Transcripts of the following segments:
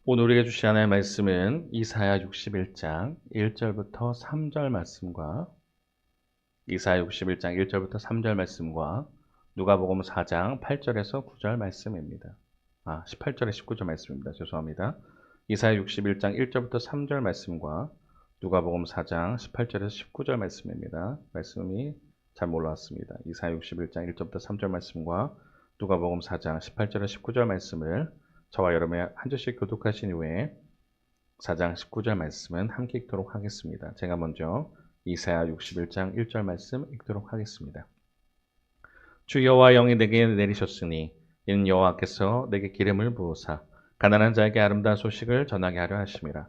오늘 우리에게 주신 하나님의 말씀은 이사야 61장 1절부터 3절 말씀과 이사야 61장 1절부터 3절 말씀과 누가복음 4장 8절에서 9절 말씀입니다. 18절에 19절 말씀입니다. 죄송합니다. 이사야 61장 1절부터 3절 말씀과 누가복음 4장 18절에서 19절 말씀입니다. 말씀이 잘 몰라왔습니다. 이사야 61장 1절부터 3절 말씀과 누가복음 4장 18절에서 19절 말씀을 저와 여러분이 한 절씩 교독하신 후에 4장 19절 말씀은 함께 읽도록 하겠습니다. 제가 먼저 이사야 61장 1절 말씀 읽도록 하겠습니다. 주 여호와 영이 내게 내리셨으니 이는 여호와께서 내게 기름을 부으사 가난한 자에게 아름다운 소식을 전하게 하려 하심이라.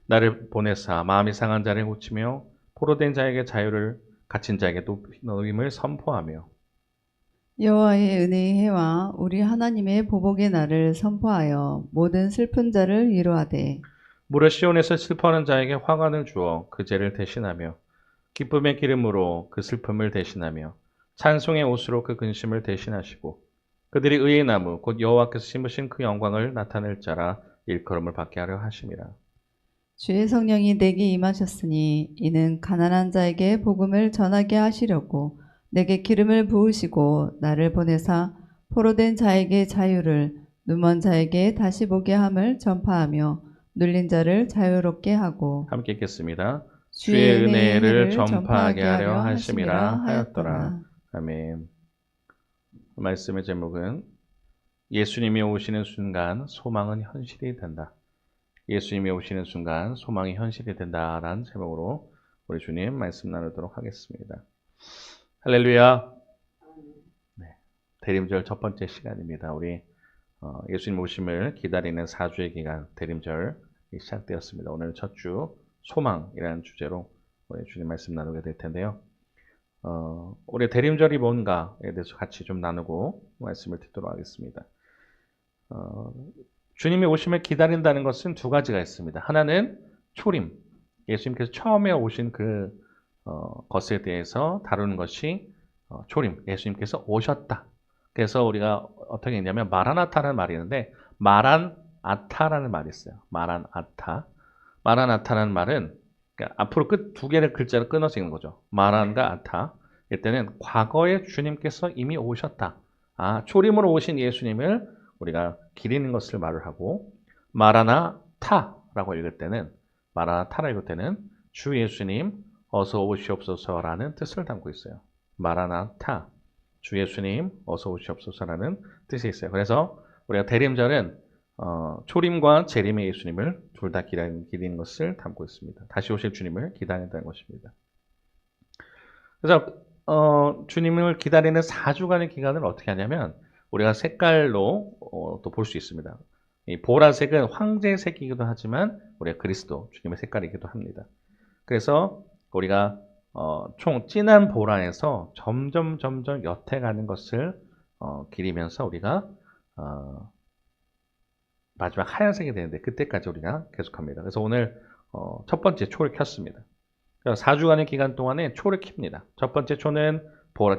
나를 보내사 마음이 상한 자를 고치며 포로된 자에게 자유를, 갇힌 자에게 노임을 선포하며 여호와의 은혜의 해와 우리 하나님의 보복의 날을 선포하여 모든 슬픈 자를 위로하되 무릇 시온에서 슬퍼하는 자에게 화관을 주어 그 죄를 대신하며 기쁨의 기름으로 그 슬픔을 대신하며 찬송의 옷으로 그 근심을 대신하시고 그들이 의의 나무 곧 여호와께서 심으신 그 영광을 나타낼 자라 일컬음을 받게 하려 하심이라. 주의 성령이 내게 임하셨으니 이는 가난한 자에게 복음을 전하게 하시려고 내게 기름을 부으시고 나를 보내사 포로된 자에게 자유를, 눈먼 자에게 다시 보게 함을 전파하며 눌린 자를 자유롭게 하고 함께 읽겠습니다. 주의 은혜를 전파하게 하려 하심이라 하였더라. 아멘. 말씀의 제목은 예수님이 오시는 순간 소망은 현실이 된다. 예수님이 오시는 순간 소망이 현실이 된다라는 제목으로 우리 주님 말씀 나누도록 하겠습니다. 할렐루야. 네, 대림절 첫 번째 시간입니다. 우리 예수님 오심을 기다리는 4주의 기간 대림절이 시작되었습니다. 오늘 첫 주 소망이라는 주제로 우리 주님 말씀 나누게 될 텐데요. 올해 대림절이 뭔가에 대해서 같이 좀 나누고 말씀을 듣도록 하겠습니다. 주님이 오심을 기다린다는 것은 두 가지가 있습니다. 하나는 초림, 예수님께서 처음에 오신 그 것에 대해서 다루는 것이 초림, 예수님께서 오셨다. 그래서 우리가 어떻게 했냐면 마라나타라는 말이 있는데 마란아타라는 말이 있어요. 마란아타. 마라나타라는 말은 그러니까 앞으로 두 개를 글자를 끊어서 읽는 거죠. 마란과 아타. 이때는 과거에 주님께서 이미 오셨다. 초림으로 오신 예수님을 우리가 기리는 것을 말을 하고 마라나타라고 읽을 때는 마라나타라 읽을 때는 주 예수님 어서 오시옵소서라는 뜻을 담고 있어요. 마라나타. 주 예수님 어서 오시옵소서라는 뜻이 있어요. 그래서 우리가 대림절은 초림과 재림의 예수님을 둘 다 기리는 것을 담고 있습니다. 다시 오실 주님을 기다린다는 것입니다. 그래서 주님을 기다리는 4주간의 기간을 어떻게 하냐면 우리가 색깔로 또 볼 수 있습니다. 이 보라색은 황제색이기도 하지만 우리가 그리스도 주님의 색깔이기도 합니다. 그래서 우리가 총 진한 보라에서 점점 옅어가는 것을 기리면서 우리가 마지막 하얀색이 되는데 그때까지 우리가 계속합니다. 그래서 오늘 첫 번째 초를 켰습니다. 4주간의 기간 동안에 초를 킵니다. 첫 번째 초는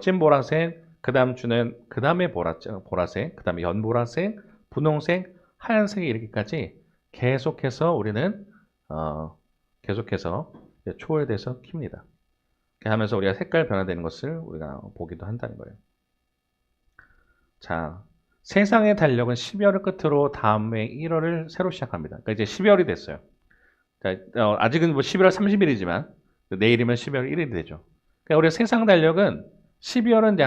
찐 보라색, 그 다음 주는 그 다음에 보라색, 그 다음에 연보라색, 분홍색, 하얀색이 이렇게까지 계속해서 우리는 계속해서 초에 대해서 킵니다. 이렇게 하면서 우리가 색깔 변화되는 것을 우리가 보기도 한다는 거예요. 자, 세상의 달력은 12월을 끝으로 다음에 1월을 새로 시작합니다. 그러니까 이제 12월이 됐어요. 아직은 11월 30일이지만 내일이면 12월 1일이 되죠. 그러니까 우리 세상 달력은 12월은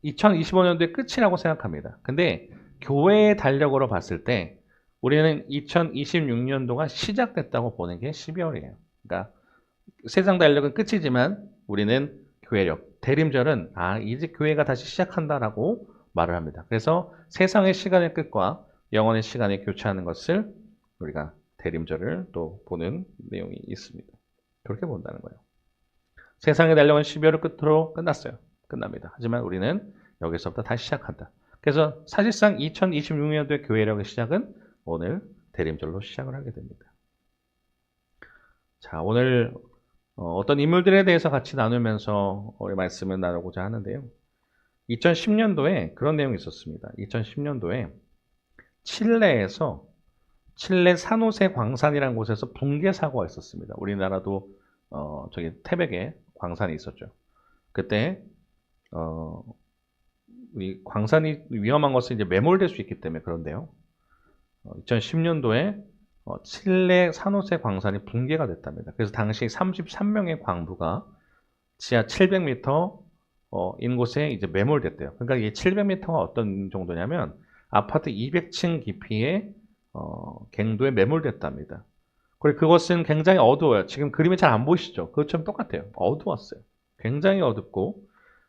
2025년도의 끝이라고 생각합니다. 근데 교회의 달력으로 봤을 때 우리는 2026년도가 시작됐다고 보는 게 12월이에요. 그러니까 세상 달력은 끝이지만 우리는 교회력, 대림절은 이제 교회가 다시 시작한다라고 말을 합니다. 그래서 세상의 시간의 끝과 영원의 시간에 교차하는 것을 우리가 대림절을 또 보는 내용이 있습니다. 그렇게 본다는 거예요. 세상의 달력은 12월을 끝으로 끝납니다. 하지만 우리는 여기서부터 다시 시작한다. 그래서 사실상 2026년도의 교회력의 시작은 오늘 대림절로 시작을 하게 됩니다. 자, 오늘 어떤 인물들에 대해서 같이 나누면서 우리 말씀을 나누고자 하는데요. 2010년도에 그런 내용이 있었습니다. 2010년도에 칠레에서 칠레 산호세 광산이라는 곳에서 붕괴 사고가 있었습니다. 우리나라도 저기 태백에 광산이 있었죠. 그때 이 광산이 위험한 것은 이제 매몰될 수 있기 때문에 그런데요. 2010년도에 칠레 산호세 광산이 붕괴가 됐답니다. 그래서 당시 33명의 광부가 지하 700m 인 곳에 이제 매몰됐대요. 그러니까 이게 700m가 어떤 정도냐면 아파트 200층 깊이의 갱도에 매몰됐답니다. 그리고 그것은 굉장히 어두워요. 지금 그림이 잘 안 보이시죠? 그것처럼 똑같아요. 어두웠어요. 굉장히 어둡고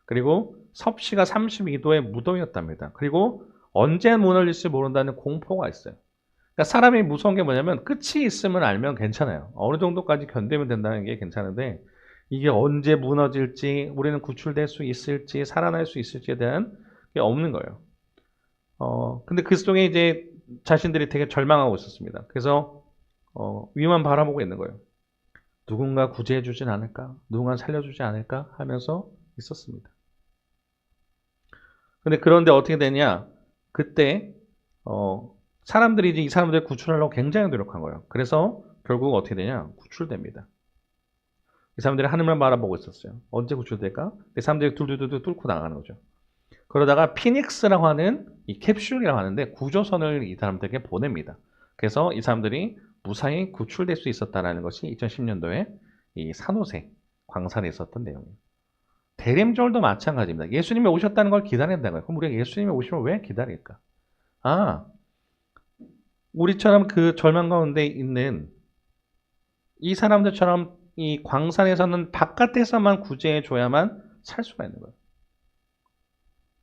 그리고 섭씨가 32도의 무더위였답니다. 그리고 언제 무너질지 모른다는 공포가 있어요. 그러니까 사람이 무서운 게 뭐냐면 끝이 있으면 알면 괜찮아요. 어느 정도까지 견디면 된다는 게 괜찮은데 이게 언제 무너질지 우리는 구출될 수 있을지 살아날 수 있을지에 대한 게 없는 거예요. 근데 그 속에 이제 자신들이 되게 절망하고 있었습니다. 그래서 위만 바라보고 있는 거예요. 누군가 구제해 주진 않을까? 누군가 살려주지 않을까? 하면서 있었습니다. 근데 그런데 어떻게 되냐? 그때 사람들이 이제 이 사람들을 구출하려고 굉장히 노력한 거예요. 그래서 결국 어떻게 되냐? 구출됩니다. 이 사람들이 하늘만 바라보고 있었어요. 언제 구출될까? 이 사람들이 둘둘둘 뚫고 나가는 거죠. 그러다가 피닉스라고 하는 이 캡슐이라고 하는데 구조선을 이 사람들에게 보냅니다. 그래서 이 사람들이 무사히 구출될 수 있었다는 것이 2010년도에 이 산호세 광산에 있었던 내용이에요. 대림절도 마찬가지입니다. 예수님이 오셨다는 걸 기다린다는 거예요. 그럼 우리가 예수님이 오시면 왜 기다릴까? 우리처럼 그 절망 가운데 있는 이 사람들처럼 이 광산에서는 바깥에서만 구제해 줘야만 살 수가 있는 거예요.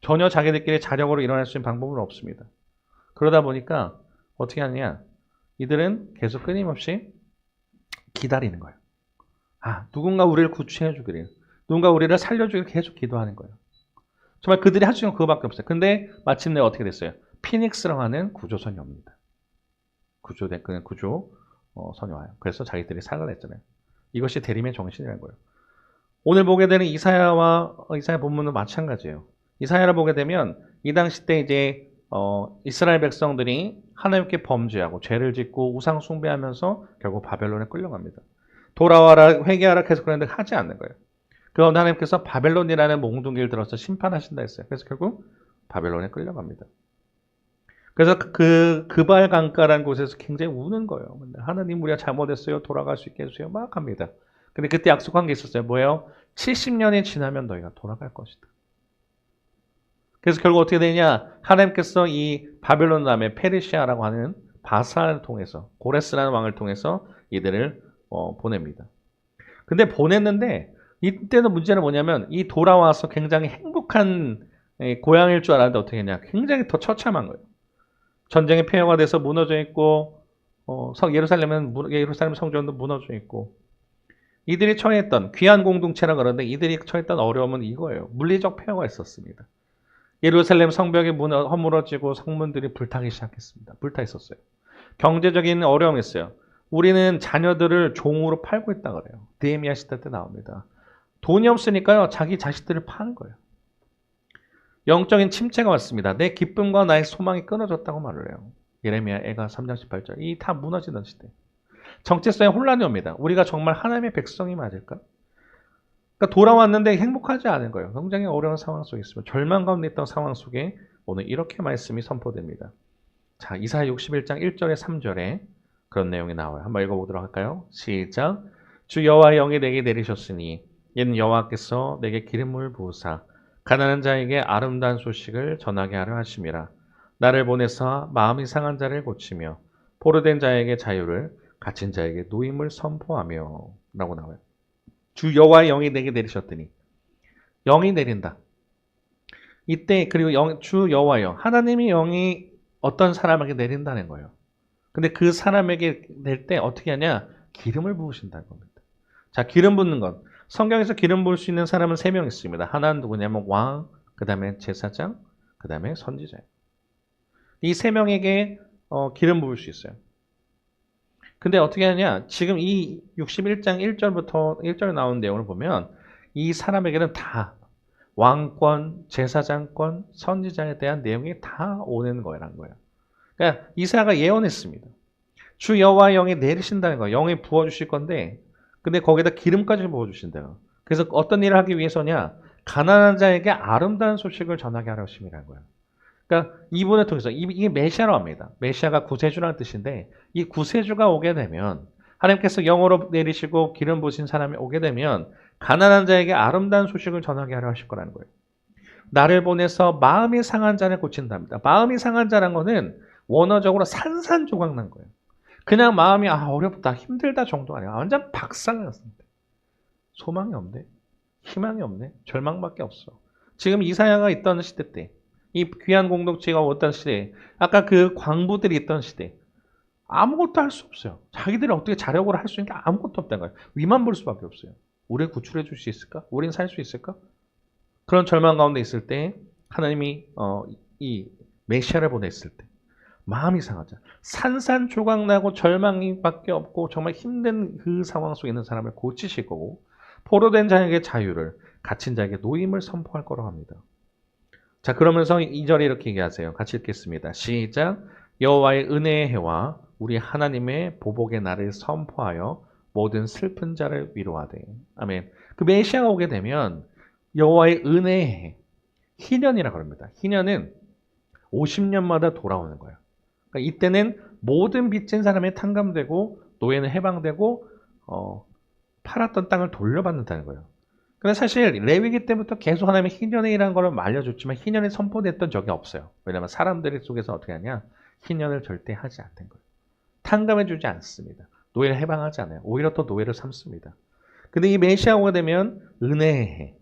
전혀 자기들끼리 자력으로 일어날 수 있는 방법은 없습니다. 그러다 보니까 어떻게 하느냐? 이들은 계속 끊임없이 기다리는 거예요. 누군가 우리를 구출해 주기를, 누군가 우리를 살려주기를 계속 기도하는 거예요. 정말 그들이 할 수 있는 건 그거밖에 없어요. 근데 마침내 어떻게 됐어요? 피닉스라고 하는 구조선이 옵니다. 그냥 구조선이 와요. 그래서 자기들이 살아냈잖아요. 이것이 대림의 정신이라는 거예요. 오늘 보게 되는 이사야 본문은 마찬가지예요. 이사야를 보게 되면 이 당시 때 이제 이스라엘 백성들이 하나님께 범죄하고 죄를 짓고 우상 숭배하면서 결국 바벨론에 끌려갑니다. 돌아와라 회개하라 계속 그랬는데 하지 않는 거예요. 그런데 하나님께서 바벨론이라는 몽둥이를 들어서 심판하신다 했어요. 그래서 결국 바벨론에 끌려갑니다. 그래서 그발 강가라는 곳에서 굉장히 우는 거예요. 하나님 우리가 잘못했어요. 돌아갈 수 있게 해주세요. 막 합니다. 근데 그때 약속한 게 있었어요. 뭐예요? 70년이 지나면 너희가 돌아갈 것이다. 그래서 결국 어떻게 되냐? 하나님께서 이 바벨론 다음에 페르시아라고 하는 바사를 통해서 고레스라는 왕을 통해서 이들을 보냅니다. 근데 보냈는데 이때도 문제는 뭐냐면 이 돌아와서 굉장히 행복한 고향일 줄 알았는데 어떻게 했냐? 굉장히 더 처참한 거예요. 전쟁의 폐허가 돼서 무너져 있고 예루살렘 성전도 무너져 있고 이들이 처했던 귀한 공동체라 그러는데 이들이 처했던 어려움은 이거예요. 물리적 폐허가 있었습니다. 예루살렘 성벽이 허물어지고 성문들이 불타기 시작했습니다. 불타 있었어요. 경제적인 어려움이 있어요. 우리는 자녀들을 종으로 팔고 있다 그래요. 느헤미야 시대 때 나옵니다. 돈이 없으니까요. 자기 자식들을 파는 거예요. 영적인 침체가 왔습니다. 내 기쁨과 나의 소망이 끊어졌다고 말을 해요. 예레미야 애가 3장 18절. 이 다 무너지던 시대. 정체성에 혼란이 옵니다. 우리가 정말 하나님의 백성이 맞을까? 그러니까 돌아왔는데 행복하지 않은 거예요. 굉장히 어려운 상황 속에 있습니다. 절망 가운데 있던 상황 속에 오늘 이렇게 말씀이 선포됩니다. 자, 이사야 61장 1절에 3절에 그런 내용이 나와요. 한번 읽어보도록 할까요? 시작. 주 여호와의 영이 내게 내리셨으니 이는 여호와께서 내게 기름을 부으사 가난한 자에게 아름다운 소식을 전하게 하려 하심이라. 나를 보내사 마음이 상한 자를 고치며 포로된 자에게 자유를 갇힌 자에게 노임을 선포하며 라고 나와요. 주 여호와의 영이 내게 내리셨더니 영이 내린다. 이때 그리고 주 여호와의 영 하나님의 영이 어떤 사람에게 내린다는 거예요. 근데 그 사람에게 낼 때 어떻게 하냐? 기름을 부으신다는 겁니다. 자, 기름 붓는 것. 성경에서 기름 부을 수 있는 사람은 3명 있습니다. 하나는 누구냐면 왕, 그 다음에 제사장, 그 다음에 선지자예요. 이 3명에게 기름 부을 수 있어요. 근데 어떻게 하냐? 지금 이 61장 1절부터 1절에 나오는 내용을 보면 이 사람에게는 다 왕권, 제사장권, 선지자에 대한 내용이 다 오는 거라는 거예요. 그러니까 이사야가 예언했습니다. 주 여호와의 영이 내리신다는 거예요. 영이 부어주실 건데 근데 거기다 기름까지 부어주신대요. 그래서 어떤 일을 하기 위해서냐? 가난한 자에게 아름다운 소식을 전하게 하려 하심이라는 거예요. 그러니까 이분을 통해서 이게 메시아라고 합니다. 메시아가 구세주라는 뜻인데 이 구세주가 오게 되면 하나님께서 영으로 내리시고 기름 부으신 사람이 오게 되면 가난한 자에게 아름다운 소식을 전하게 하려 하실 거라는 거예요. 나를 보내서 마음이 상한 자를 고친답니다. 마음이 상한 자란 거는 원어적으로 산산조각 난 거예요. 그냥 마음이 어렵다, 힘들다 정도 아니야. 완전 박살났습니다. 소망이 없네. 희망이 없네. 절망밖에 없어. 지금 이사야가 있던 시대 때, 이 귀한 공동체가 왔던 시대, 아까 그 광부들이 있던 시대, 아무것도 할 수 없어요. 자기들이 어떻게 자력으로 할 수 있는 게 아무것도 없다는 거예요. 위만 볼 수밖에 없어요. 우리를 구출해 줄 수 있을까? 우린 살 수 있을까? 그런 절망 가운데 있을 때 하나님이 이 메시아를 보냈을 때 마음이 상하죠. 산산조각 나고 절망이밖에 없고 정말 힘든 그 상황 속에 있는 사람을 고치실 거고 포로된 자에게 자유를, 갇힌 자에게 노임을 선포할 거라고 합니다. 자, 그러면서 2절에 이렇게 얘기하세요. 같이 읽겠습니다. 시작. 여호와의 은혜의 해와 우리 하나님의 보복의 날을 선포하여 모든 슬픈 자를 위로하되. 아멘. 그 메시아가 오게 되면 여호와의 은혜의 해, 희년이라고 합니다. 희년은 50년마다 돌아오는 거예요. 그러니까 이때는 모든 빚진 사람이 탕감되고 노예는 해방되고 팔았던 땅을 돌려받는다는 거예요. 근데 사실 레위기 때부터 계속 하나님의 희년이라는 걸 알려줬지만 희년이 선포됐던 적이 없어요. 왜냐하면 사람들 속에서 어떻게 하냐? 희년을 절대 하지 않는 거예요. 탕감해주지 않습니다. 노예를 해방하지 않아요. 오히려 더 노예를 삼습니다. 근데 이 메시아가 오게 되면 은혜의 해.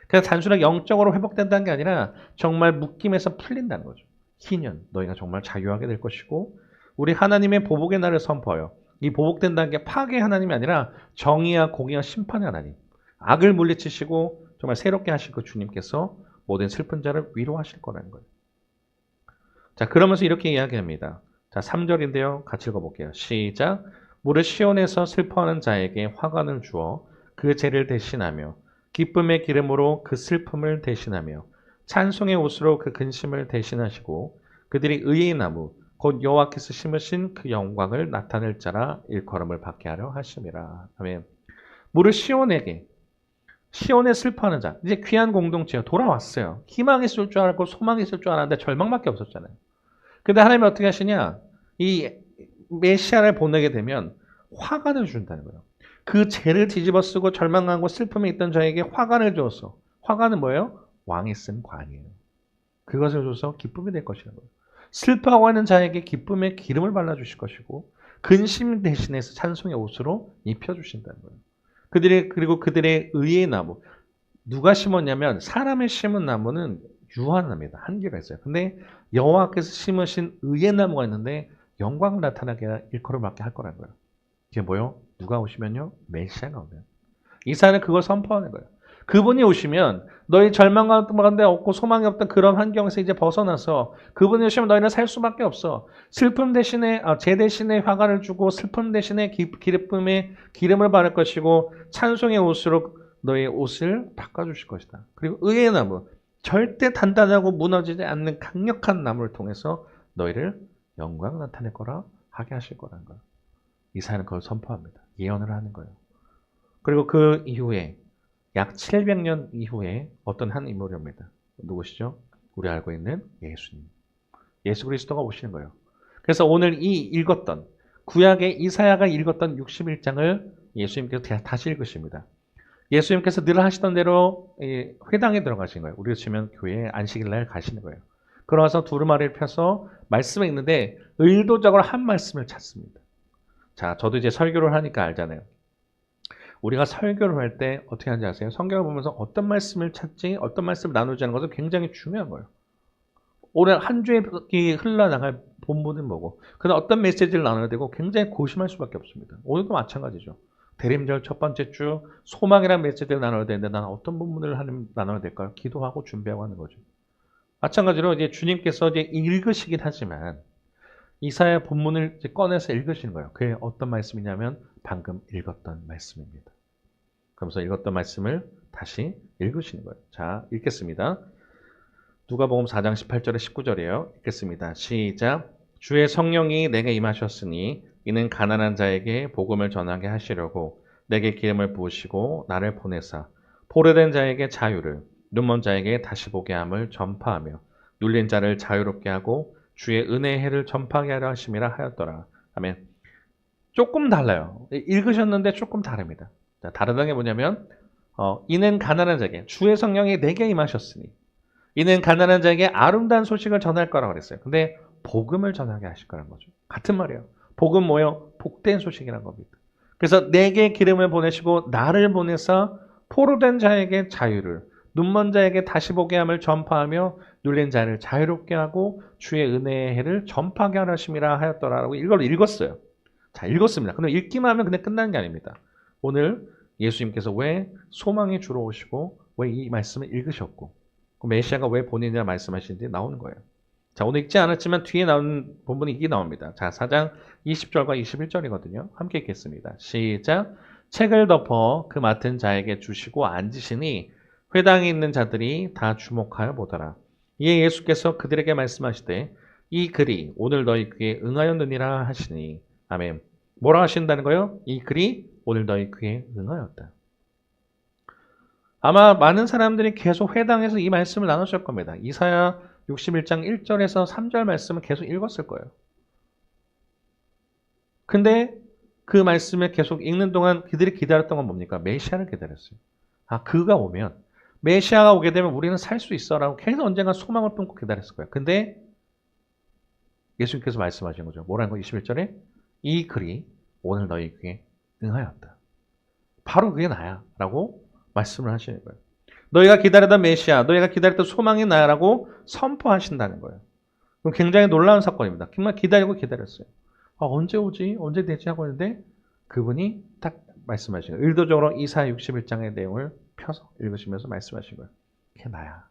그냥 단순하게 영적으로 회복된다는 게 아니라 정말 묶임에서 풀린다는 거죠. 희년, 너희가 정말 자유하게 될 것이고 우리 하나님의 보복의 날을 선포하여 이 보복된다는 게 파괴의 하나님이 아니라 정의와 공의와 심판의 하나님. 악을 물리치시고 정말 새롭게 하실 그 주님께서 모든 슬픈 자를 위로하실 거라는 거예요. 자, 그러면서 이렇게 이야기합니다. 자, 3절인데요. 같이 읽어볼게요. 시작. 무릇 시온에서 슬퍼하는 자에게 화관을 주어 그 죄를 대신하며 기쁨의 기름으로 그 슬픔을 대신하며 찬송의 옷으로 그 근심을 대신하시고 그들이 의의 나무 곧 여호와께서 심으신 그 영광을 나타낼 자라 일컬음을 받게 하려 하심이라. 아멘. 무릇 시온에게 시온에 슬퍼하는 자 이제 귀한 공동체가 돌아왔어요. 희망이 있을 줄 알고 소망이 있을 줄 알았는데 절망밖에 없었잖아요. 근데 하나님이 어떻게 하시냐? 이 메시아를 보내게 되면 화관을 준다는 거예요. 그 죄를 뒤집어 쓰고 절망하고 슬픔에 있던 자에게 화관을 주었어. 화관은 뭐예요? 왕이 쓴 관이에요. 그것을 줘서 기쁨이 될 것이라는 거예요. 슬퍼하고 하는 자에게 기쁨의 기름을 발라주실 것이고 근심 대신해서 찬송의 옷으로 입혀주신다는 거예요. 그리고 그들의 의의 나무. 누가 심었냐면 사람의 심은 나무는 유한합니다. 한계가 있어요. 근데 여호와께서 심으신 의의 나무가 있는데 영광을 나타나게 일컬음을 받게 할 거라는 거예요. 이게 뭐요? 누가 오시면요? 메시아가 오면. 이사야는 그걸 선포하는 거예요. 그분이 오시면 너희 절망 가운데 없고 소망이 없던 그런 환경에서 이제 벗어나서 그분이 오시면 너희는 살 수밖에 없어. 슬픔 대신에 죄 대신에 화관을 주고 슬픔 대신에 기쁨의 기름을 바를 것이고 찬송의 옷으로 너의 옷을 바꿔주실 것이다. 그리고 의의 나무 절대 단단하고 무너지지 않는 강력한 나무를 통해서 너희를 영광 나타낼 거라 하게 하실 거라는 거예요. 이사야는 그걸 선포합니다. 예언을 하는 거예요. 그리고 그 이후에 약 700년 이후에 어떤 한 인물이 옵니다. 누구시죠? 우리 알고 있는 예수님. 예수 그리스도가 오시는 거예요. 그래서 오늘 이 읽었던 구약의 이사야가 읽었던 61장을 예수님께서 다시 읽으십니다. 예수님께서 늘 하시던 대로 회당에 들어가신 거예요. 우리로 치면 교회에 안식일날 가시는 거예요. 그러면서 두루마리를 펴서 말씀을 읽는데 의도적으로 한 말씀을 찾습니다. 자, 저도 이제 설교를 하니까 알잖아요. 우리가 설교를 할 때 어떻게 하는지 아세요? 성경을 보면서 어떤 말씀을 찾지, 어떤 말씀을 나누지 하는 것은 굉장히 중요한 거예요. 오늘 한 주에 흘러나갈 본문은 뭐고, 그다음 어떤 메시지를 나눠야 되고 굉장히 고심할 수밖에 없습니다. 오늘도 마찬가지죠. 대림절 첫 번째 주 소망이라는 메시지를 나눠야 되는데 나는 어떤 본문을 나눠야 될까요? 기도하고 준비하고 하는 거죠. 마찬가지로 이제 주님께서 이제 읽으시긴 하지만 이사야 본문을 이제 꺼내서 읽으시는 거예요. 그게 어떤 말씀이냐면 방금 읽었던 말씀입니다. 그러면서 읽었던 말씀을 다시 읽으시는 거예요. 자, 읽겠습니다. 누가복음 4장 18절에 19절이에요. 읽겠습니다. 시작. 주의 성령이 내게 임하셨으니 이는 가난한 자에게 복음을 전하게 하시려고 내게 기름을 부으시고 나를 보내사 포로된 자에게 자유를 눈먼 자에게 다시 보게 함을 전파하며 눌린 자를 자유롭게 하고 주의 은혜의 해를 전파하게 하려 하심이라 하였더라. 아멘. 조금 달라요. 읽으셨는데 조금 다릅니다. 자, 다르다는 게 뭐냐면 이는 가난한 자에게 주의 성령이 내게 임하셨으니 이는 가난한 자에게 아름다운 소식을 전할 거라고 그랬어요. 근데 복음을 전하게 하실 거라는 거죠. 같은 말이에요. 복음 뭐예요? 복된 소식이라는 겁니다. 그래서 내게 기름을 보내시고 나를 보내서 포로된 자에게 자유를 눈먼 자에게 다시 보게 함을 전파하며 눌린 자를 자유롭게 하고 주의 은혜의 해를 전파하게 하심이라 하였더라라고 이걸 읽었어요. 자, 읽었습니다. 근데 읽기만 하면 그냥 끝나는 게 아닙니다. 오늘 예수님께서 왜 소망이 주로 오시고 왜 이 말씀을 읽으셨고 메시아가 왜 본인이라 말씀하시는지 나오는 거예요. 자, 오늘 읽지 않았지만 뒤에 나오는 본문이 이게 나옵니다. 자, 4장 20절과 21절이거든요. 함께 읽겠습니다. 시작. 책을 덮어 그 맡은 자에게 주시고 앉으시니 회당에 있는 자들이 다 주목하여 보더라. 이에 예수께서 그들에게 말씀하시되 이 글이 오늘 너희 귀에 응하였느니라 하시니 아멘. 뭐라 하신다는 거예요? 이 글이 오늘 너희 귀에 응하였다. 아마 많은 사람들이 계속 회당에서 이 말씀을 나누실 겁니다. 이사야 61장 1절에서 3절 말씀을 계속 읽었을 거예요. 근데 그 말씀을 계속 읽는 동안 그들이 기다렸던 건 뭡니까? 메시아를 기다렸어요. 아, 그가 오면 메시아가 오게 되면 우리는 살 수 있어라고 계속 언젠가 소망을 품고 기다렸을 거예요. 근데 예수님께서 말씀하신 거죠. 뭐라는 거? 21절에 이 글이 오늘 너희 귀에 응하였다. 바로 그게 나야 라고 말씀을 하시는 거예요. 너희가 기다리던 메시아, 너희가 기다렸던 소망이 나라고 선포하신다는 거예요. 그럼 굉장히 놀라운 사건입니다. 정말 기다리고 기다렸어요. 아, 언제 오지? 언제 되지? 하고 있는데 그분이 딱 말씀하신 거예요. 의도적으로 이사야 61장의 내용을 펴서 읽으시면서 말씀하신 거예요. 그게 나야.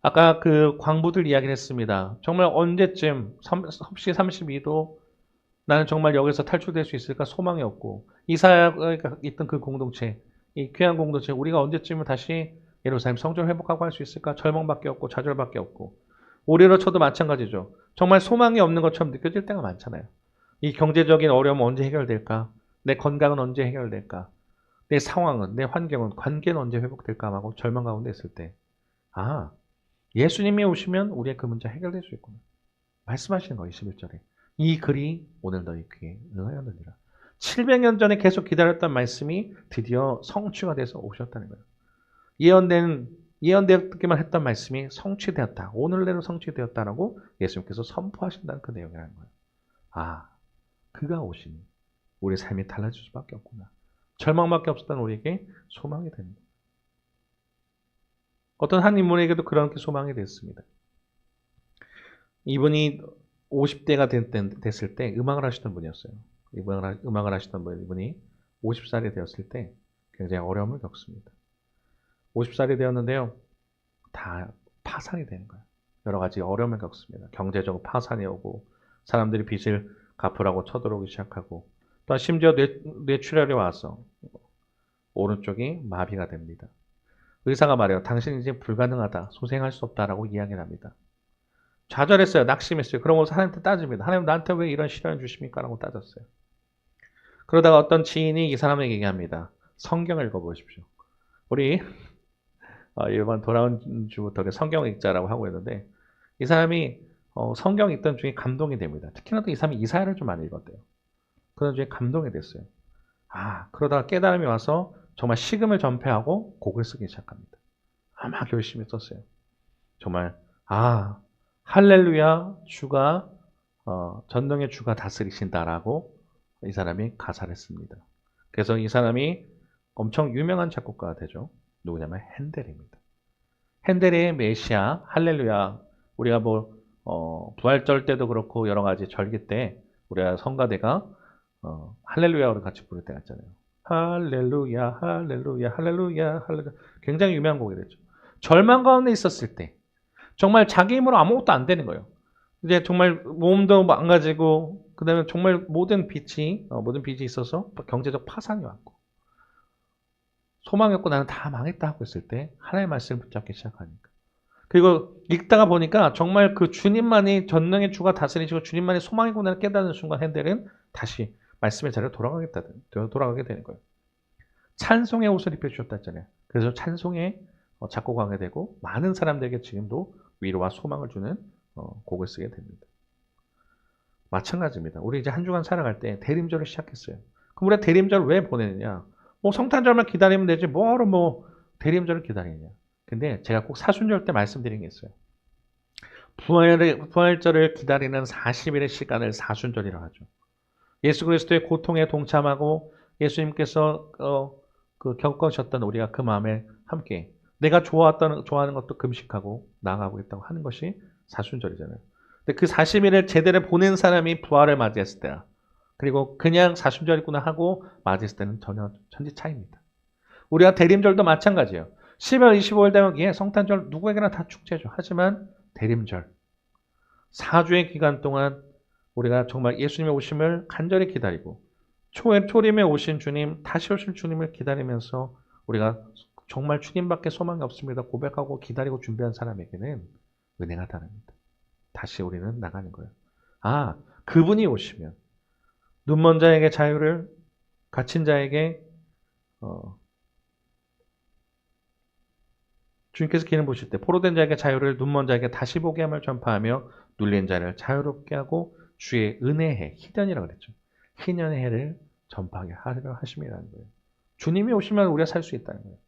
아까 그 광부들 이야기를 했습니다. 정말 언제쯤 섭씨 32도 나는 정말 여기서 탈출될 수 있을까 소망이 없고 이사야가 있던 그 공동체 이 귀한 공동체 우리가 언제쯤은 다시 예루살렘 성전 회복하고 할 수 있을까 절망밖에 없고 좌절밖에 없고 우리로 쳐도 마찬가지죠. 정말 소망이 없는 것처럼 느껴질 때가 많잖아요. 이 경제적인 어려움은 언제 해결될까? 내 건강은 언제 해결될까? 내 상황은 내 환경은 관계는 언제 회복될까 하고 절망 가운데 있을 때 아, 예수님이 오시면 우리의 그 문제 해결될 수 있구나. 말씀하시는 거예요. 21절에. 이 글이 오늘 너희 귀에 응하였느니라. 700년 전에 계속 기다렸던 말씀이 드디어 성취가 돼서 오셨다는 거예요. 예언되기만 했던 말씀이 성취되었다. 오늘내로 성취되었다라고 예수님께서 선포하신다는 그 내용이라는 거예요. 아, 그가 오시니 우리의 삶이 달라질 수밖에 없구나. 절망밖에 없었던 우리에게 소망이 됩니다. 어떤 한 인물에게도 그런 소망이 됐습니다. 이분이 50대가 됐을 때 음악을 하시던 분이었어요. 음악을 하시던 분이 50살이 되었을 때 굉장히 어려움을 겪습니다. 50살이 되었는데요. 다 파산이 되는 거예요. 여러 가지 어려움을 겪습니다. 경제적으로 파산이 오고 사람들이 빚을 갚으라고 쳐들어오기 시작하고 또 심지어 뇌출혈이 와서 오른쪽이 마비가 됩니다. 의사가 말해요. 당신이 이제 불가능하다. 소생할 수 없다라고 이야기를 합니다. 좌절했어요. 낙심했어요. 그런 걸 하나님한테 따집니다. 하나님 나한테 왜 이런 시련을 주십니까? 라고 따졌어요. 그러다가 어떤 지인이 이 사람에게 얘기합니다. 성경을 읽어보십시오. 우리 이번 돌아온 주부터 성경 읽자라고 하고 있는데 이 사람이 성경 읽던 중에 감동이 됩니다. 특히나 또 이 사람이 이사야를 좀 많이 읽었대요. 그런 중에 감동이 됐어요. 아, 그러다가 깨달음이 와서 정말 식음을 전폐하고 곡을 쓰기 시작합니다. 막 열심히 썼어요. 정말 할렐루야 주가 전능의 주가 다스리신다라고 이 사람이 가사를 씁니다. 그래서 이 사람이 엄청 유명한 작곡가가 되죠. 누구냐면 핸델입니다. 핸델의 메시아 할렐루야 우리가 부활절 때도 그렇고 여러 가지 절기 때 우리가 성가대가 할렐루야를 같이 부를 때가 있잖아요. 할렐루야 할렐루야 할렐루야 할렐루야 굉장히 유명한 곡이 됐죠. 절망 가운데 있었을 때 정말 자기 힘으로 아무것도 안 되는 거예요. 이제 정말 몸도 망가지고 그다음에 정말 모든 빚이 있어서 경제적 파산이 왔고 소망이 없고 나는 다 망했다 하고 있을 때 하나님의 말씀을 붙잡기 시작하니까 그리고 읽다가 보니까 정말 그 주님만이 전능의 주가 다스리시고 주님만이 소망이구나 깨닫는 순간 핸델은 다시 말씀의 자리로 돌아가게 되는 거예요. 찬송의 옷을 입혀주셨다 했잖아요. 그래서 찬송의 작곡하게 되고 많은 사람들에게 지금도 위로와 소망을 주는 곡을 쓰게 됩니다. 마찬가지입니다. 우리 이제 한 주간 살아갈 때 대림절을 시작했어요. 그럼 우리가 대림절 왜 보내느냐? 뭐 성탄절만 기다리면 되지 뭐하러 뭐 대림절을 기다리느냐? 근데 제가 꼭 사순절 때 말씀드린 게 있어요. 부활절을 기다리는 40일의 시간을 사순절이라고 하죠. 예수 그리스도의 고통에 동참하고 예수님께서 겪으셨던 우리가 그 마음에 함께 내가 좋아하는 것도 금식하고 나아가고 있다고 하는 것이 사순절이잖아요. 근데 그 40일을 제대로 보낸 사람이 부활을 맞이했을 때야. 그리고 그냥 사순절이구나 하고 맞이했을 때는 전혀 천지 차이입니다. 우리가 대림절도 마찬가지예요. 12월 25일 되면 성탄절 누구에게나 다 축제죠. 하지만 대림절 4주의 기간 동안 우리가 정말 예수님의 오심을 간절히 기다리고 초림에 오신 주님, 다시 오실 주님을 기다리면서 우리가 정말 주님밖에 소망이 없습니다. 고백하고 기다리고 준비한 사람에게는 은혜가 다릅니다. 다시 우리는 나가는 거예요. 아, 그분이 오시면 눈먼 자에게 자유를, 갇힌 자에게 주님께서 기름 부으실 때 포로된 자에게 자유를, 눈먼 자에게 다시 보게 함을 전파하며 눌린 자를 자유롭게 하고 주의 은혜의 해, 희년이라고 그랬죠. 희년의 해를 전파하게 하려 하심이라는 거예요. 주님이 오시면 우리가 살 수 있다는 거예요.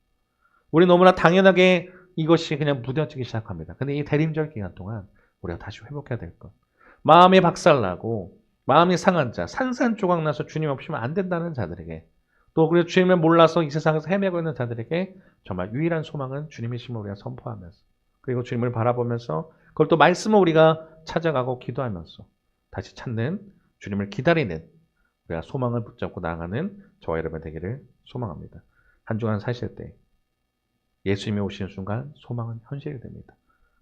우리 너무나 당연하게 이것이 그냥 무뎌지기 시작합니다. 근데 이 대림절 기간 동안 우리가 다시 회복해야 될 것. 마음이 박살나고 마음이 상한 자, 산산조각 나서 주님 없이면 안 된다는 자들에게, 또 그래서 주님을 몰라서 이 세상에서 헤매고 있는 자들에게 정말 유일한 소망은 주님이심을 우리가 선포하면서, 그리고 주님을 바라보면서 그걸 또 말씀을 우리가 찾아가고 기도하면서 다시 찾는, 주님을 기다리는 우리가 소망을 붙잡고 나아가는 저와 여러분 되기를 소망합니다. 한 주간 사실 때 예수님이 오시는 순간 소망은 현실이 됩니다.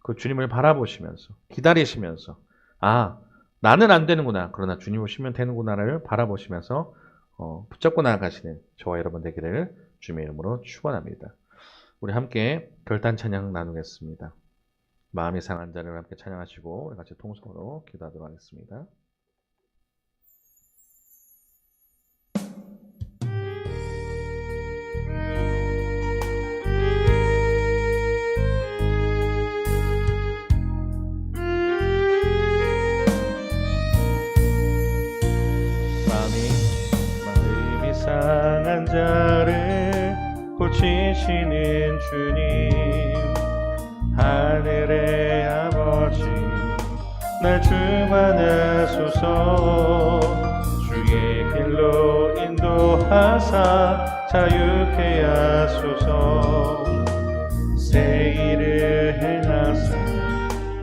그 주님을 바라보시면서 기다리시면서 아, 나는 안 되는구나, 그러나 주님 오시면 되는구나를 바라보시면서 붙잡고 나아가시는 저와 여러분 되기를 주님의 이름으로 축원합니다. 우리 함께 결단 찬양 나누겠습니다. 마음이 상한 자를 함께 찬양하시고 우리 같이 통성으로 기도하도록 하겠습니다. 마음이 상한 자를 고치시는 주님, 하늘의 아버지 날 주관하소서. 주의 길로 인도하사 자유케 하소서. 새 일을 행하사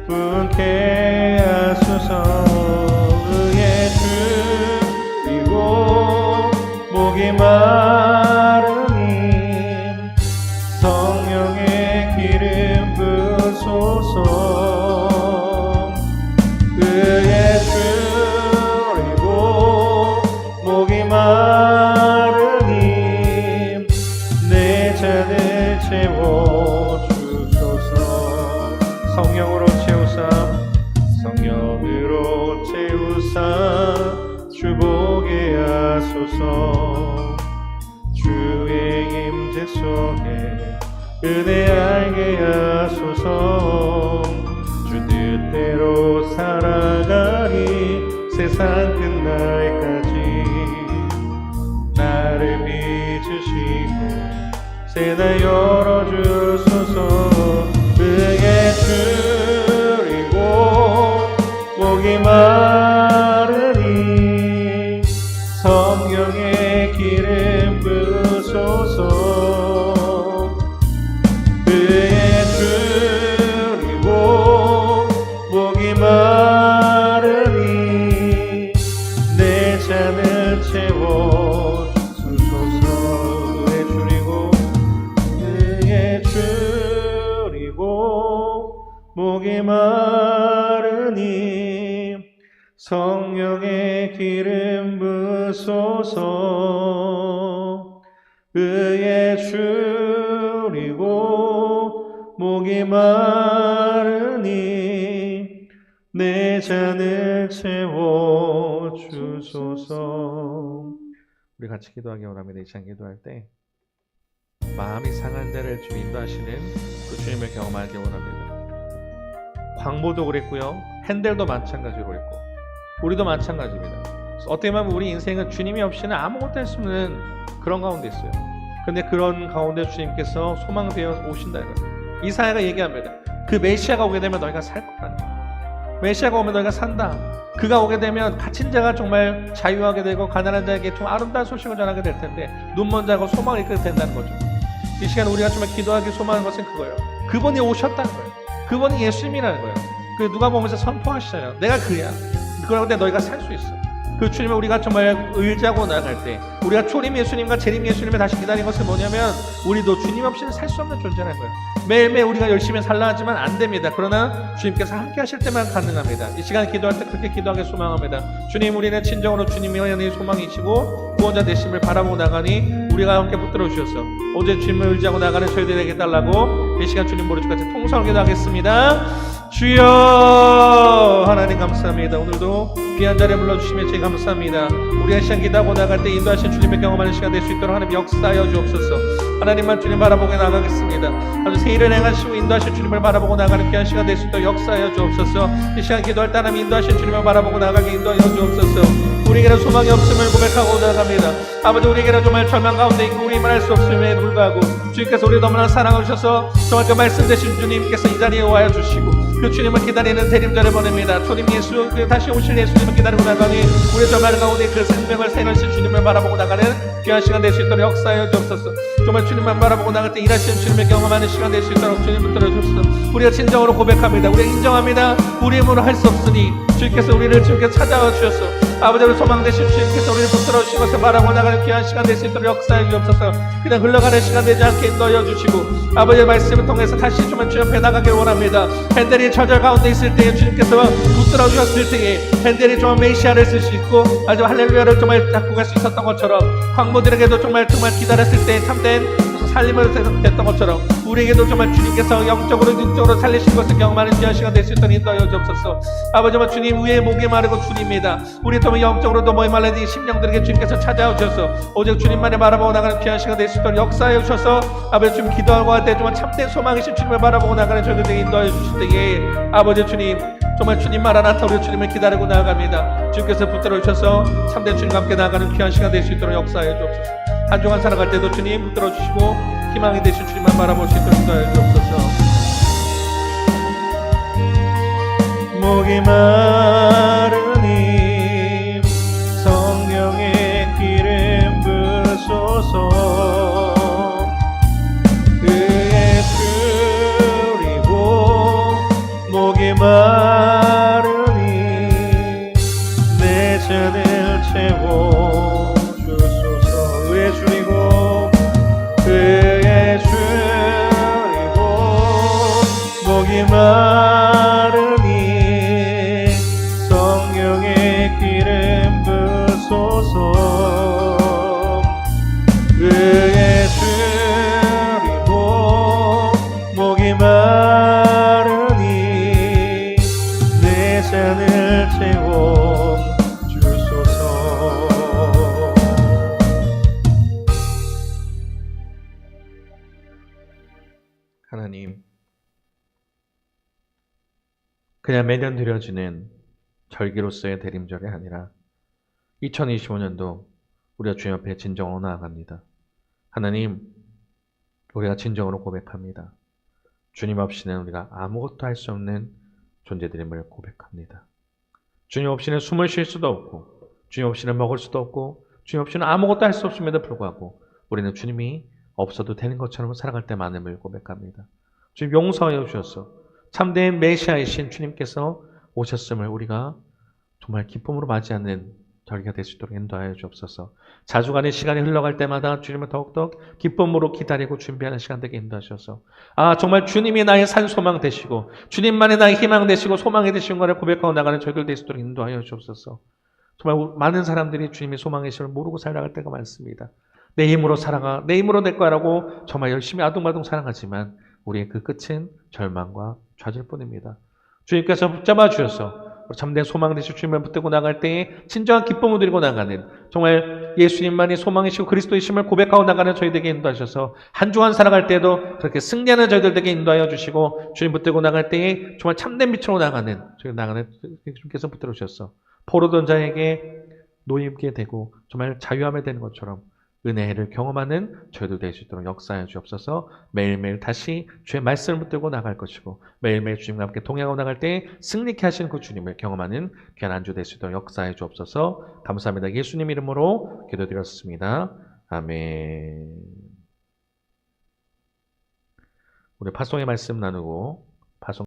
분케 하소서. 의의 주이고 목이 마르니 성령의 기름 부소서. 의의 주이고 목이 마르니 내 잔을 채워주소서. 성령으로 채우사, 성령으로 채우사 주보게 하소서. 주의 임재 속에 은혜 알게 하소서. 주 뜻대로 살아가리 세상 끝날까지. 나를 빚으시고 새날 열어주소서. 의의 줄이고 목이 마르니 성령의 기름 부소서. 의의 줄이고 목이 마르니 내 잔을 채워주소서. 의의 줄이고 목이 마르니 성령의 기름 부소서. 의의 줄이고 목이 마르니 내 잔을 채워주소서. 우리 같이 기도하기 원합니다. 이 시간 기도할 때 마음이 상한 자를 주 인도하시는 그 주님을 경험하기 원합니다. 광보도 그랬고요, 핸델도 마찬가지로 그랬고 우리도 마찬가지입니다. 어떻게 보면 우리 인생은 주님이 없이는 아무것도 할 수 없는 그런 가운데 있어요. 근데 그런 가운데 주님께서 소망되어 오신다는 거예요. 이사야가 얘기합니다. 그 메시아가 오게 되면 너희가 살 거다. 메시아가 오면 너희가 산다. 그가 오게 되면 갇힌 자가 정말 자유하게 되고 가난한 자에게 좀 아름다운 소식을 전하게 될 텐데 눈먼 자가 소망을 이끌게 된다는 거죠. 이 시간 우리가 정말 기도하기 소망하는 것은 그거예요. 그분이 오셨다는 거예요. 그분이 예수님이라는 거예요. 그 누가 보면서 선포하시잖아요. 내가 그야. 그런데 너희가 살 수 있어. 그 주님을 우리가 정말 의지하고 나아갈 때 우리가 초림 예수님과 재림 예수님을 다시 기다리는 것은 뭐냐면 우리도 주님 없이는 살 수 없는 존재라는 거예요. 매일매일 우리가 열심히 살라 하지만 안 됩니다. 그러나 주님께서 함께 하실 때만 가능합니다. 이 시간 기도할 때 그렇게 기도하길 소망합니다. 주님, 우리는 진정으로 주님이 연의 소망이시고 구원자 되심을 바라보고 나가니 우리가 함께 붙들어 주셔서 오직 주님을 의지하고 나가는 저희들에게 달라고 이 시간 주님 모르실 같이 통성을 기도하겠습니다. 주여 하나님 감사합니다. 오늘도 귀한 자리에 불러주시며 저희 감사합니다. 우리가 시간 기도하고 나갈 때 인도하신 주님의 경험하는 시간 될 수 있도록 하나님 역사하여 주옵소서. 하나님만 주님 바라보고 나가겠습니다. 아주 새 일을 행하시고 인도하신 주님을 바라보고 나가는 귀한 시간 될 수 있도록 역사하여 주옵소서. 이 시간 기도할 때 하나님 인도하신 주님을 바라보고 나가게 인도하여 주옵소서. 우리에게는 소망이 없음을 고백하고 나갑니다. 아버지, 우리에게는 정말 절망 가운데 있고 우리만 할 수 없음에 불구하고 주님께서 우리 너무나 사랑하셔서 정말 그 말씀 되신 주님께서 이 자리에 와여 주시고 그 주님을 기다리는 대림자를 보냅니다. 주님 예수, 그 다시 오실 예수님을 기다리고 나가니 우리 정말 가운데 그 생명을 새로우신 주님을 바라보고 나가는 귀한 시간 될 수 있도록 역사하여 주옵소서. 정말 주님만 바라보고 나갈 때 일하시는 주님을 경험하는 시간 될 수 있도록 주님 붙들어 주옵소서. 우리가 진정으로 고백합니다. 우리가 인정합니다. 우리 힘으로 할 수 없으니 주님께서 우리를 주님께서 찾아와 주셨어. 아버지를 소망 되신 주님께서 우리를 붙들어 주신 것을 바라고 나가는 귀한 시간 될 수 있도록 역사해 주옵소서. 그냥 흘러가는 시간 되지 않게 인도하여 주시고 아버지의 말씀을 통해서 다시 좀 주 옆에 나가길 원합니다. 핸델이 좌절 가운데 있을 때에 주님께서 붙들어 주셨을 때에 핸델이 정말 메시아를 쓸 수 있고 아주 할렐루야를 정말 잡고 갈 수 있었던 것처럼 황무들에게도 정말 기다렸을 때 참된 살림을 됐던 것처럼 우리에게도 정말 주님께서 영적으로 육적으로 살리신 것을 경험하는 귀한 시간 될 수 있도록 인도하여 주옵소서. 아버지와 주님, 위에 목이 마르고 주님입니다. 우리 정말 영적으로도 목이 말린 이 심령들에게 주님께서 찾아오셔서 오직 주님만을 바라보고 나가는 귀한 시간 될 수 있도록 역사해 주셔서 아버지 주님 기도하고 할 때 정말 참된 소망이신 주님을 바라보고 나가는 저희들에게 인도하여 주실 때에 아버지 주님, 정말 주님 마라나타 우리 주님을 기다리고 나아갑니다. 주님께서 붙들어 주셔서 참된 주님과 함께 나아가는 귀한 시간 될 수 있도록 역사해 주옵소서. 한 주간 살아갈 때도 주님 붙들어 주시고 희망이 되신 주님만 바라볼 수 있도록 인도하여 주옵소서. 목이 마르니 성령의 기름 부소서. 그의 줄이고 목이 마르니 내 잔을 채워 주소서. 그의 줄이고 그의 줄이고 목이 마르니 성령의 기름 부소서. 그의 줄이고 목이 마르니 내 잔을 채워 주소서. 하나님, 그냥 매년 드려지는 절기로서의 대림절이 아니라 2025년도 우리가 주님 앞에 진정으로 나아갑니다. 하나님, 우리가 진정으로 고백합니다. 주님 없이는 우리가 아무것도 할 수 없는 존재들임을 고백합니다. 주님 없이는 숨을 쉴 수도 없고 주님 없이는 먹을 수도 없고 주님 없이는 아무것도 할 수 없음에도 불구하고 우리는 주님이 없어도 되는 것처럼 살아갈 때 많음을 고백합니다. 주님 용서하여 주셔서 참된 메시아이신 주님께서 오셨음을 우리가 정말 기쁨으로 맞이하는 절기가 될 수 있도록 인도하여 주옵소서. 자주간의 시간이 흘러갈 때마다 주님을 더욱더 기쁨으로 기다리고 준비하는 시간 되게 인도하셔서 정말 주님이 나의 산 소망 되시고 주님만이 나의 희망 되시고 소망이 되시는 것을 고백하고 나가는 저희들 될 수 있도록 인도하여 주옵소서. 정말 많은 사람들이 주님의 소망이심을 모르고 살아갈 때가 많습니다. 내 힘으로 살아가, 내 힘으로 될 거라고 정말 열심히 아둥바둥 살아가지만 우리의 그 끝은 절망과 좌절 뿐입니다. 주님께서 붙잡아 주셔서 참된 소망 되실 주님을 붙들고 나갈 때에 진정한 기쁨을 드리고 나가는, 정말 예수님만이 소망이시고 그리스도이심을 고백하고 나가는 저희들에게 인도하셔서 한 주간 살아갈 때에도 그렇게 승리하는 저희들에게 인도하여 주시고, 주님 붙들고 나갈 때에 정말 참된 빛으로 나가는 저희 나가는 주님께서 붙들어 주셔서 포로던 자에게 노임게 되고 정말 자유함이 되는 것처럼 은혜를 경험하는 저희도 될 수 있도록 역사해 주옵소서. 매일매일 다시 주의 말씀을 붙들고 나갈 것이고, 매일매일 주님과 함께 동행하고 나갈 때 승리케 하시는 그 주님을 경험하는 귀한 한 주 될 수 있도록 역사해 주옵소서. 감사합니다. 예수님 이름으로 기도드렸습니다. 아멘. 우리 파송의 말씀 나누고